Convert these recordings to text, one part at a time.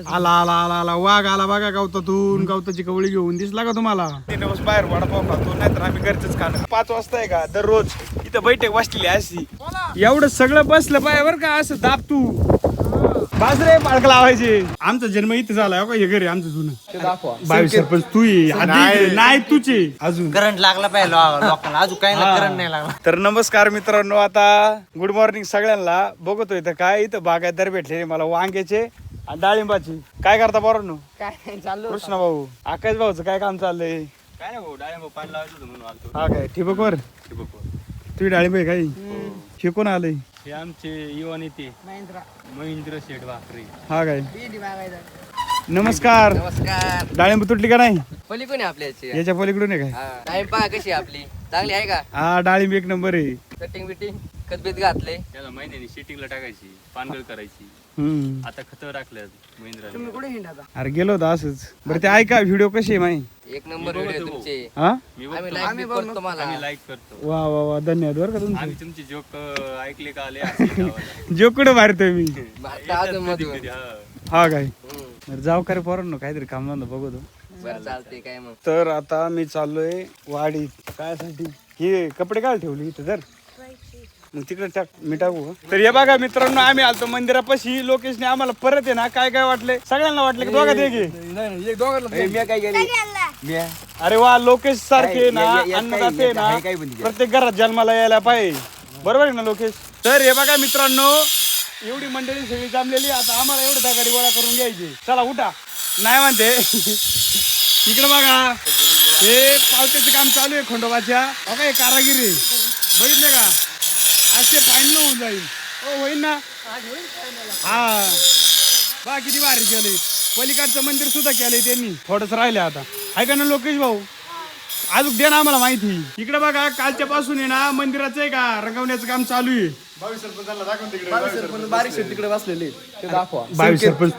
आला आला आला आला वाघ आला बघा गवतातून. गवताची कवळी घेऊन दिसला का तुम्हाला? 3 दिवस बाहेर वडापाव खातो, नाहीतर आम्ही घरचंच खाणं. 5 वाजता आहे का दररोज इथं बैठक बसलेली अशी. एवढं सगळं बसलं पाहिजे बरं का, असं दाब तू बाजरे पाळक लावायचे. आमचा जन्म इथे झाला का, हे घरी आमचं जुनं. बावीस सरपंच तू नाही तुझे अजून करंट लागला पाहिजे लोकांना, अजून काही करंट नाही लागला. तर नमस्कार मित्रांनो, आता गुड मॉर्निंग सगळ्यांना. बघतो इथं काय, इथं बागायतदार भेटले मला वांग्याचे आणि डाळिंबाची. काय करता पोरांनो? काय नाही चालू. कृष्णा भाऊ, आकाश भाऊचं काय काम चाललंय? काय नाही भाऊ, डाळिंब पाणी लावायचं होतं म्हणून आलतो. हा काय ठिबक वर ठिबकवर. तुम्ही डाळिंब आहे काही हे कोण आलंय? हे आमचे युवा नेते महेंद्र शेठ भाकरे. हा काय नमस्कार. नमस्कार. डाळिंब तुटली का नाही? पलीकडून आहे आपल्या याची. याच्या पलीकडून आहे काय? टाइम पहा कशी आहे आपली, चांगली आहे का? हा डाळिंब एक नंबर आहे. कटिंग बिटिंग खतबीत घातले. त्याला महिन्यानी शिटिंगला टाकायची, पानगळ करायची. हम्म. आता खत टाकल्यात महेंद्र. तुम्ही कुठे हिंडा? अरे गेलो होतो असंच. बरं ते ऐका, व्हिडिओ कशी आहे माही? एक नंबर व्हिडिओ तुमचे. हा मी आम्ही बघतो, लाईक करतो तुम्हाला. आम्ही लाईक करतो. वा वा वा, धन्यवाद बरं का तुमचं. आम्ही तुमचे जोक ऐकले का आले असे गावाला. जो कुठं मारतोय मी. आता अजून कधी मधून. कधी, हा. हा काय हम्म. बरं जाऊ का रे पोरांनो, काहीतरी काम धंदा बघतो. बरं चालते काय मग. तर आता मी चाललोय वाडीत. काय साठी? हे कपडे काय ठेवले इथं? तर मग तिकडे टाक, मी टाकू का? तर हे बघा मित्रांनो, आम्ही आलतो मंदिरापाशी. लोकेशने आम्हाला परत आहे ना काय काय वाटले, सगळ्यांना वाटले की दोघात एक आहे. अरे वा, लोकेश सारखे ना अन्नदाते ना प्रत्येक घरात जन्माला यायला पाहिजे. बरोबर आहे ना लोकेश? तर हे बघा मित्रांनो, एवढी मंडळी सगळी जमलेली. आता आम्हाला एवढं दगाडी गोळा करून घ्यायची. चला उठा. नाही म्हणते इकडे बघा, हे पावत्याचं काम चालू आहे खंडोबाच्या. बघा हे कारागिरी बघितले का, आज ते फाईन होऊन जाईल. हो होईल ना? हा बा किती भारी केले. पलीकडचं मंदिर सुद्धा केलंय त्यांनी, थोडंच राहिले आता. ऐका ना लोकेश भाऊ, अजून दे ना आम्हाला माहिती. इकडे बघा, कालच्या पासून आहे ना मंदिराचं आहे का रंगवण्याचं काम चालू आहे. 22 सरपंच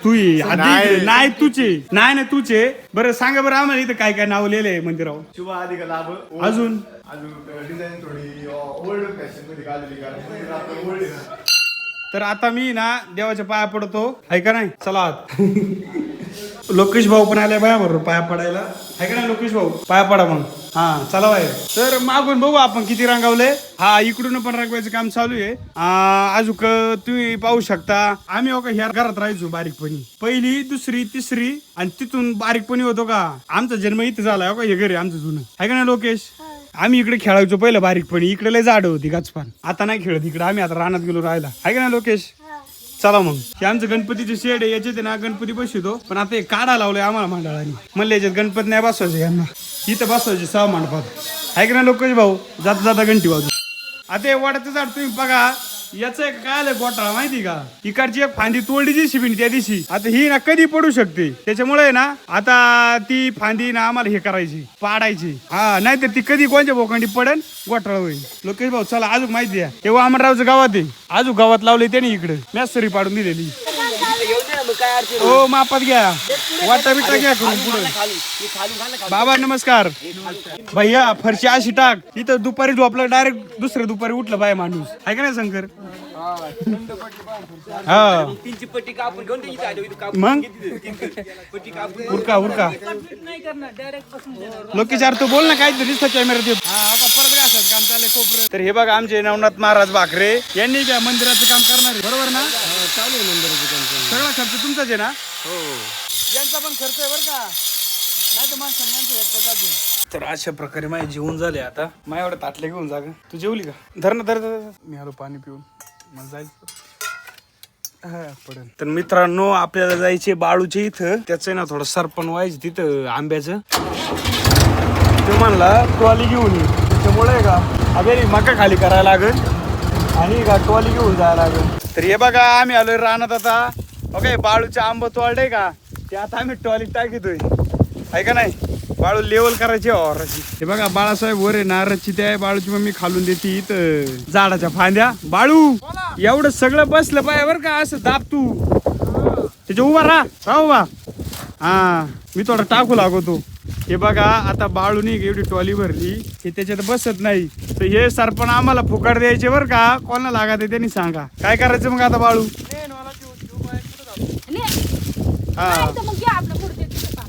तू नाही तुझे नाही तुझे. बरं सांगा बरं आम्हाला इथं काय काय नाव लिहिलंय आहे मंदिरावर? शुभ अधिक लाभ. अजून डिझाईन थोडी ओल्ड फॅशन मध्ये काढलेली, कारण मंदिर आपलं ओल्ड आहे. तर आता मी ना देवाच्या पाया पडतो, ऐका नाही. चला आत. लोकेश भाऊ पण आले बाया बरोबर पाया पडायला. ऐका ना लोकेश भाऊ, पाया पडा मग. हा चला बाहेर. तर मागून बघू आपण किती रंगावले. हा इकडून पण रंगवायचं काम चालू आहे. अजूक तुम्ही पाहू शकता. आम्ही हो का ह्या घरात राहायचो बारीकपणी, पहिली दुसरी तिसरी, आणि तिथून बारीकपणी होतो का. आमचा जन्म इथे झाला हो का, हे घर आहे आमचं जुनं. ऐका ना लोकेश, आम्ही इकडे खेळायचो पहिलं बारीकपणी. इकडे लय झाड होती गाचपान. आता नाही खेळत इकडे, आम्ही आता रानात गेलो राहायला. ऐका ना लोकेश, चला मग. हे आमचं गणपतीचे शेड आहे, याच्यात ना गणपती बसवतो. पण आता हे काढा लावलंय आम्हाला मंडळाने. म्हणलं याच्यात गणपती नाही बसवायचे, यांना इथं बसवायचे 6 मंडपात. ऐक ना लोकेश भाऊ, जाता जाता घंटी वाजू. आता हे वडाचं झाड तुम्ही बघा, याचं एक काय आलं घोटाळा माहिती का. इकडची एक फांदी तोडली जी शिबिन त्या दिवशी, आता ही ना कधी पडू शकते. त्याच्यामुळे ना आता ती फांदी ना आम्हाला हे करायची, पाडायची. हा नाहीतर ती कधी कोणत्या बोकांडी पडेल, घोटाळा होईल. लोकेश भाऊ चला अजून माहिती द्या. तेव्हा अमररावचं गावात आहे, अजून गावात लावले त्याने इकडे मॅसरी पाडून दिलेली. हो मापात घ्या, वाटा बिटा घ्या करून पुढे. बाबा नमस्कार. भैया फरशी अशी टाक, इथं दुपारी झोपला डायरेक्ट दुसऱ्या दुपारी उठलं बाय माणूस. आहे का नाही शंकर? हा मग उरका उरका. लोकेश यार तू बोल ना काय तरी कॅमेरा देत. परत काय असं काम चाललंय कोपऱ्यात. तर हे बघा आमचे नवनाथ महाराज भाकरे यांनी काय मंदिराचं काम करणार आहे, बरोबर ना? चालू आहे मंदिराचं काम. सगळा खर्च तुमचाच आहे ना? हो. यांचा पण खर्च आहे बरं का, नाही तर माणसाने यांचं एकटा जाते. तर अशा प्रकारे माझे जेवण झाले. आता माझ्या एवढं ताटले घेऊन जागा. तू जेवली का? धर ना धर. मी आलो पाणी पिऊन, मग जायचं. तर मित्रांनो आपल्याला जायचे बाळूच्या इथं. त्याचं ना थोडं सरपण व्हायचं तिथं आंब्याचं. तो म्हणला ट्रॉली घेऊन ये, त्याच्यामुळे का अबे मका खाली करायला लागेल आणि का ट्रॉली घेऊन जायला लागेल. तर हे बघा आम्ही आलोय रानात. आता ओके बाळूचे आंब तोडले का, ते आता आम्ही ट्रॉलीत टाकितोय. आहे का नाही? बाळू लेवल करायची औराची. हे बघा बाळासाहेब वर आहे नारदची, त्या बाळूची मम्मी खालून देते इथं झाडाच्या फांद्या. बाळू एवढं सगळं बसलं पाहिजे बरं का, असं दाब तू त्याच्या उभा राहा उभा. हा मी थोडा टाकू लागतो. हे बघा आता बाळूनी एवढी ट्रॉली भरली, हे त्याच्यात बसत नाही. तर हे सरपण आम्हाला फुकट द्यायचे बरं का. कोणाला लागत आहे त्यांनी सांगा. काय करायचं मग आता बाळू? हा. नाही तर मग घ्या आपलं पुढचे तिथं पाहा.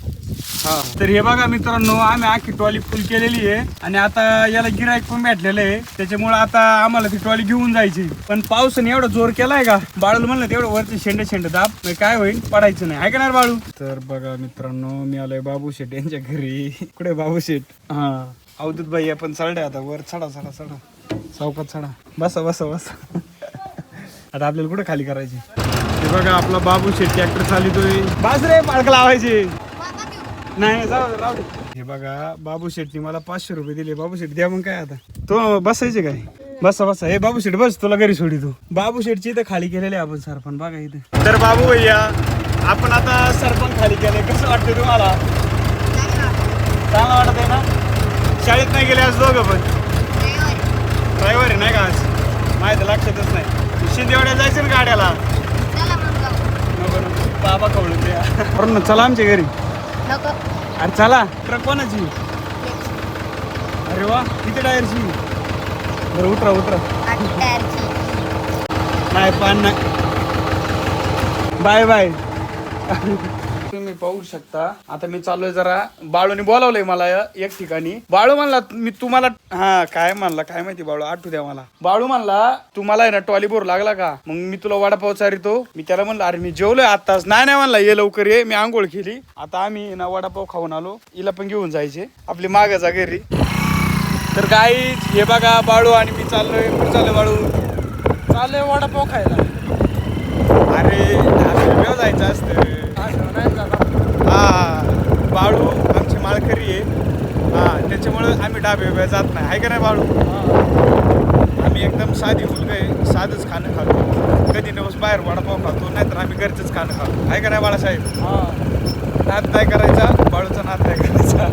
हा तर हे बघा मित्रांनो आम्ही आखी ट्रॉली फुल केलेली आहे आणि आता याला गिराईक पण भेटलेलं आहे त्याच्यामुळे आता आम्हाला ती ट्रॉली घेऊन जायची पण पावसाने एवढा जोर केलाय का बाळूला म्हणलं तेवढं वरती शेंड दाब मग काय होईल पडायचं नाही आहे का नाही बाळू तर बघा मित्रांनो मी आलोय बाबू शेठ यांच्या घरी कुठे बाबू शेठ हा अवधूत बाई आपण चढले आता वर चढा चौकात चढा बसा आता आपल्याला कुठे खाली करायची हे बघा आपला बाबू शेठ ट्रॅक्टर चालितोय बास रे पाळक लावायचे नाही राहू दे हे बघा बाबू शेठनी मला 500 रुपये दिले बाबू शेठ द्या मग काय आता तो बसायचे काय बसा हे बाबू शेठ बस तुला घरी सोडी तू बाबू शेठची इथं खाली केलेले आपण सरपण बघा इथे तर बाबू भैया आपण आता सरपण खाली केलंय कसं वाटतं तुम्हाला चांगलं वाटत आहे ना शाळेत नाही गेले आज दोघं पण ड्रायव्हर आहे नाही का आज माहिती लक्षातच नाही शिंदेवाड्यात जायचं ना गाड्याला नको बाबा कवळून द्या चला आमच्या घरी अरे चला ट्रक कोणाची अरे वा किती टायरची बरं उतरा नाही पान नाही बाय तुम्ही पाहू शकता आता मी चाललोय जरा बाळूने बोलावलंय मला एक ठिकाणी बाळू म्हणला मी तुम्हाला हा काय म्हणला काय माहिती बाळू आठवू द्या मला बाळू म्हणला तुम्हाला आहे ना ट्रॉली बोर लागला का मग मी तुला वडापाव चारितो मी त्याला म्हणलं अरे मी जेवलोय आताच नाही म्हणला ये लवकर ये मी आंघोळ केली आता आम्ही ना वडापाव खाऊन आलो हिला पण घेऊन जायचे आपली मागाचा घरी तर गाईच हे बघा बाळू आणि मी चाललोय कुठं चाललोय बाळू चाललोय वडापाव खायला अरे जायचं असतं हा बाळू आमची माळकरी आहे हा त्याच्यामुळे आम्ही डाबे जात नाही आहे का नाही बाळू आम्ही एकदम साधी मुलगा आहे साधंच खाणं खातो कधी दिवस बाहेर वडापाव खातो नाहीतर आम्ही घरचंच खाणं खातो आहे का नाही बाळासाहेब नाद नाही करायचा बाळूचा नाद नाही करायचा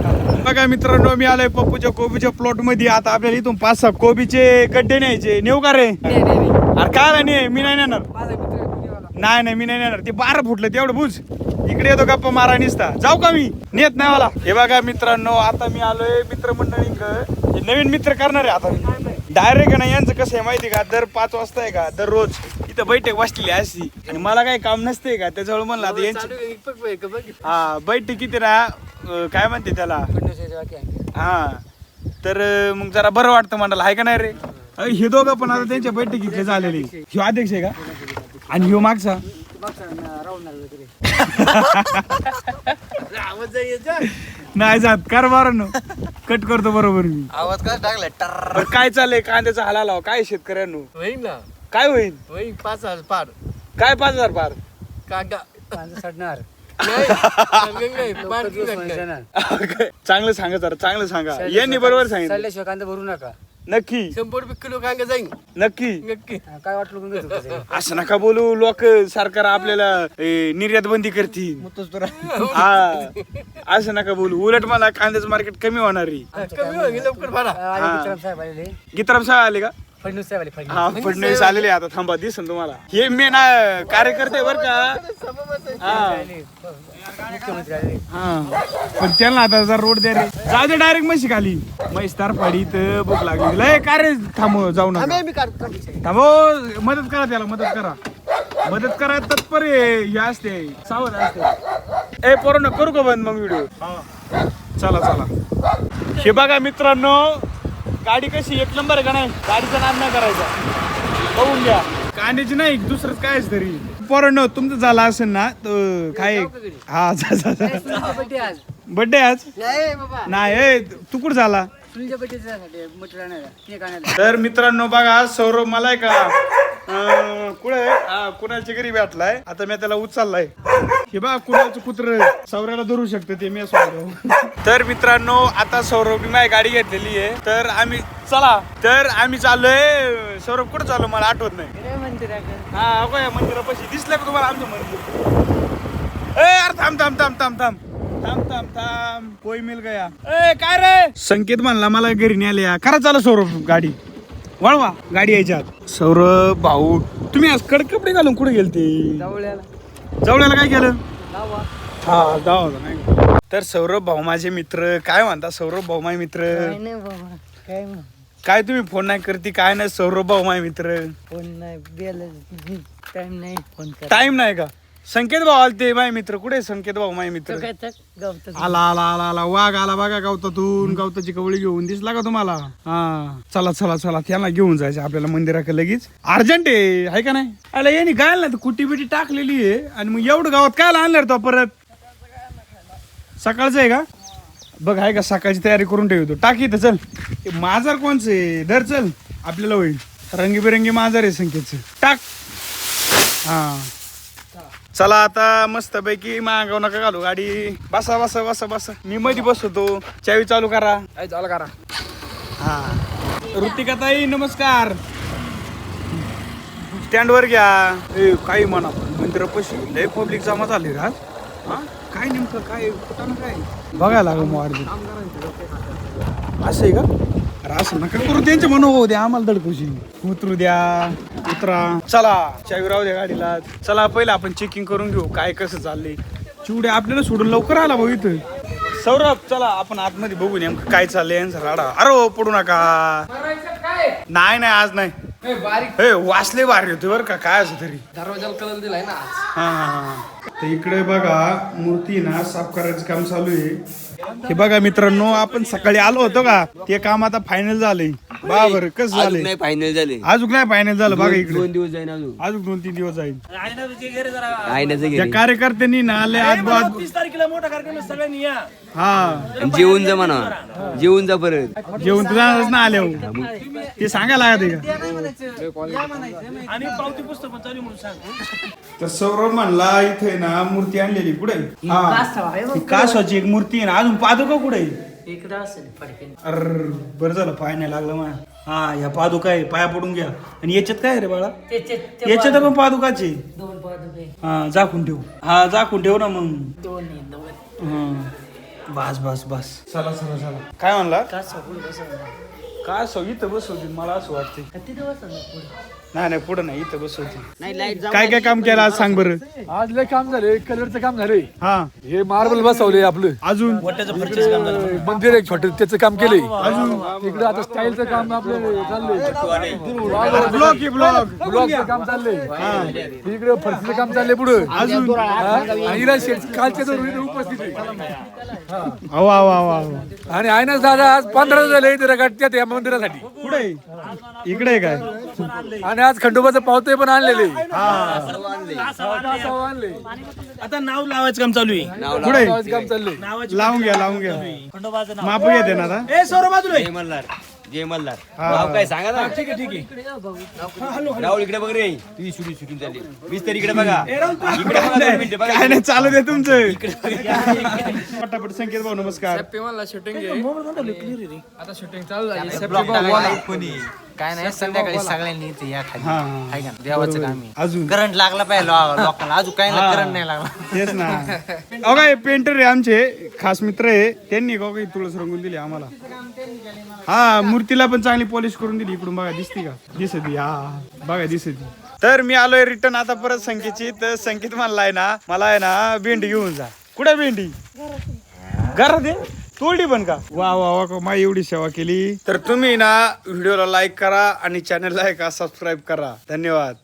बघा मित्रांनो मी आलोय पप्पूच्या कोबीच्या प्लॉट मध्ये आता आपल्याला इथून 5-6 कोबीचे गड्डे न्यायचे नेऊ का रे अरे काय नाही मी नाही नेणार नाही मी नाही नेणार ते 12 फुटलं तेवढं बुझ इकडे येतो गप्पा मारा निसता जाऊ का मी नेत नाही मला हे बघा मित्रांनो आता मी आलोय मित्रमंडळी नवीन मित्र करणार आहे आता डायरेक्ट नाही यांचं कसं आहे माहिती का दर 5 वाजता आहे का दररोज इथं बैठक बसलेली असती आणि मला काही काम नसते का त्याच्यावर म्हणलं आता यांची हा बैठक किती ना काय म्हणते त्याला हा तर मग जरा बरं वाटतं म्हणाला आहे का नाही रे हे दोघं पण आता त्यांच्या बैठकीतले झालेले ह्यो अध्यक्ष आहे का आणि ह्यो मागचा नाही जात कर बरं कट करतो बरोबर मी आवाज काय टाकलाय काय चाललंय कांद्याचा हालालाव काय शेतकऱ्यांनो होईल ना काय होईल होईल 5,000 पार काय 5,000 पार कांदा सडणार चांगलं सांगा जरा चांगलं सांगा यांनी बरोबर सांगितलं सडल्याशिवाय कांदा भरू नका नक्की 100 किलो कांदा जाईल नक्की नक्की काय वाटलं असं नका बोलू लोक सरकार आपल्याला निर्यात बंदी करतील हा असं नका बोलू उलट मला कांद्याचं मार्केट कमी होणार आहे कमी होईल लवकर भरा साहेब आलेले गीताराम साहेब आले का फडणवीस साहेब आले हा फडणवीस आलेले आता थांबा दिसन तुम्हाला हे मेन कार्यकर्ते बर का हा मुख्यमंत्री आले हा पण त्यांना आता जरा रोड द्या रे जाऊ दे डायरेक्ट म्हशी खाली म्हैस तार पाडी तर भूक लागली लय काय रे थांबव जाऊ नका थांबो मदत करा त्याला मदत करा तत्पर हे असते सावध असते ए पोरांनो करू का बंद मग व्हिडिओ चला हे बघा मित्रांनो गाडी कशी एक नंबर आहे का नाही गाडीचा नाद नाही करायचा बघून घ्या कांद्याची नाही दुसरंच काय तरी पोरांनो तुमचं झालं असेल ना तर काय हा जा बर्थडे आज नाही तू कुठं झाला तर मित्रांनो बघा सौरभ मला आहे का कुणाच्या घरी भेटलाय आता मी त्याला उचललाय हे बघा कुणाचं कुत्र सौर्याला धरू शकते ते मी सौरभ तर मित्रांनो आता सौरभ माझी गाडी घेतलेली आहे तर आम्ही चाललोय सौरभ कुठं चाललो मला आठवत नाही हा काय मंदिरापाशी दिसलं का तुम्हाला आमचं मंदिर अरे थांब कोई मिल गया ए काय रे संकेत म्हणला मला घरी न्यायला या करा चालू सौरभ गाडी वळवा गाडी यायच्या आत सौरभ भाऊ तुम्ही आज कडक कपडे घालून कुठे गेलते जवळ्याला काय केलं हा जाऊ नाही तर सौरभ भाऊ माझे मित्र काय म्हणता सौरभ भाऊ माझे मित्र काय तुम्ही फोन नाही करती काय नाही सौरभ भाऊ माझे मित्र फोन नाही टाइम नाही फोन टाइम नाही का संकेत भाऊ आलते माय मित्र. कुठे संकेत भाऊ माय मित्र? काय तर गवत आला आला आला आला वाघ आला बघा गवतातून. गवताची कवळी घेऊन दिसला का तुम्हाला? हा चला चला चला त्याला घेऊन जायचं आपल्याला मंदिराकडे लगेच. अर्जंट आहे का नाही? अरे यांनी गायला ना कुटी बिटी टाकलेली आहे आणि मग एवढं गावात काय आणणार तो परत? सकाळचं आहे का? बघ आहे का सकाळची तयारी करून ठेवतो. टाकी तर चल. मांजर कोणचे धर चल आपल्याला होईल. रंगीबेरंगी मांजर आहे संकेतचं. टाक. हा चला आता मस्त पैकी मागाव नका घालू गाडी. बसा बसा बसा बसा. मी मध्ये बसतो. चावी चालू करा. चालू करा. हा ऋतिका ताई नमस्कार. स्टँड वर घ्या. ए काही म्हणा मंदिरापाशी लय पब्लिक जमा झाली रे आज. हा काय नेमकं काय कुठं काय बघायला लागलं मोबाईल. असं आहे का? अरे असं नका करू. त्यांचे म्हणू होऊ द्या आम्हाला दडकुशी. उतरू द्या उतरा. चला चावी राहू द्या गाडीला. चला पहिलं आपण चेकिंग करून घेऊ काय कसं चाललंय. चिवडे आपल्याला सोडून लवकर आला भाऊ इथं. सौरभ चला आपण आतमध्ये बघू नेमकं काय चाललंय यांचा राडा. अरे हो पडू नका. नाही नाही आज नाही. हे वाचले भारी होते बरं का काय असं तरी. दरवाजाला कलर दिलाय ना. हा तर इकडे बघा मूर्ती ना साफ करायचं काम चालू आहे. हे बघा मित्रांनो आपण सकाळी आलो होतो का ते काम आता फायनल झालंय. बरोबर कसं झालंय? नाही फायनल झाले. अजून नाही फायनल झालं बघा इकडे. 2 दिवस जाईन अजून. अजून 2-3 दिवस जाईल. आयनाचं त्या घे. कार्यकर्त्यांनी ना आले आजबाज. 30 तारखेला मोठा कार्यक्रम सगळ्यांनी या. हा जेवून जा म्हणा. जेवून जा परत. जेवण तर जाणारच ना आले ते सांगायला लागते का? आणि पावती पुस्तक पण चालू म्हणून सांग. तर सौरभ म्हणला इथे ना मूर्ती आणलेली कुठे? कासवाची एक मूर्ती आहे ना. अजून पादुका कुठे? इकडं असेल फडके. अरे बरं झालं पाय नाही लागलं मा. हा या पादुका आहे पाया पडून घ्या. आणि याच्यात काय रे बाळा? याच्यात पण पादुकाचे. 2 पादुके. हा झाकून ठेव. हा झाकून ठेव ना मग. 2 बस बस बस. चला चला चला. काय म्हणला? का सगळं बसवलं. काय सो इथं बसवतील मला असं वाटतंय. किती दिवस पुढे. नाही नाही पुढं नाही इथं बसवतील. काय काय काम केलं आज सांग बरं. आज लय काम झाले. कलरचं काम झाले. हा हे मार्बल बसवले आपलं. अजून मंदिर एक छोटं त्याचं काम केलंय. अजून इकडे आता स्टाईलचं काम आपलं चाललंय. ब्लॉक ब्लॉक ब्लॉकचं काम चाललंय. इकडे फरशीचं काम चाललंय पुढे. अजून कालच्या दोन उपस्थित आहे. अवा वा वा. आणि आहे ना दादा आज 15 झाले इथे रगाटत्यात या मंदिरासाठी. कुठे इकडे आहे काय? आणि आज खंडोबाचं पावते पण आणलेले. आता नाव लावायचं काम चालू आहे. कुठे काम चाललंय. लावून घ्या लावून घ्या. माप घेते ना आता. ए सौरभ बाजूला जय मल्हार. जय मल्हार. नाव काय सांगा ना. ठीक आहे ठीक आहे. राहुल इकडे बघ रे. तुझी शूटिंग चालली. मीच तर इकडे बघा. इकडे बघा 2 मिनिटं बघा. काय नाही चालू दे तुमचं. पटापट संकेत भाऊ नमस्कार. आता शूटिंग चालू झाली. काय नाही संध्याकाळी सगळ्यांनी इथे या खाली. हा आहे का? देवाचं काम आहे. अजून करंट लागला पाहिजे लोकांना. अजून काही नाही करंट नाही लागला. तेच ना. अहो काय पेंटर आहे आमचे खास मित्र आहे. त्यांनी काही तुळस रंगून दिली आम्हाला. हा मूर्तीला पण चांगली पॉलिश करून दिली. इकडून बघा दिसती का? दिसती. हा बघा दिसती. तर मी आलोय रिटर्न आता परत संकेतची. तर संकेत म्हणलाय ना मला आहे ना भेंडी घेऊन जा. कुठे भेंडी? घरात आहे. तोडली पण का? वा वा वा मा एवढी सेवा केली. तर तुम्ही ना व्हिडिओला लाईक करा आणि चॅनलला सबस्क्राईब करा. धन्यवाद.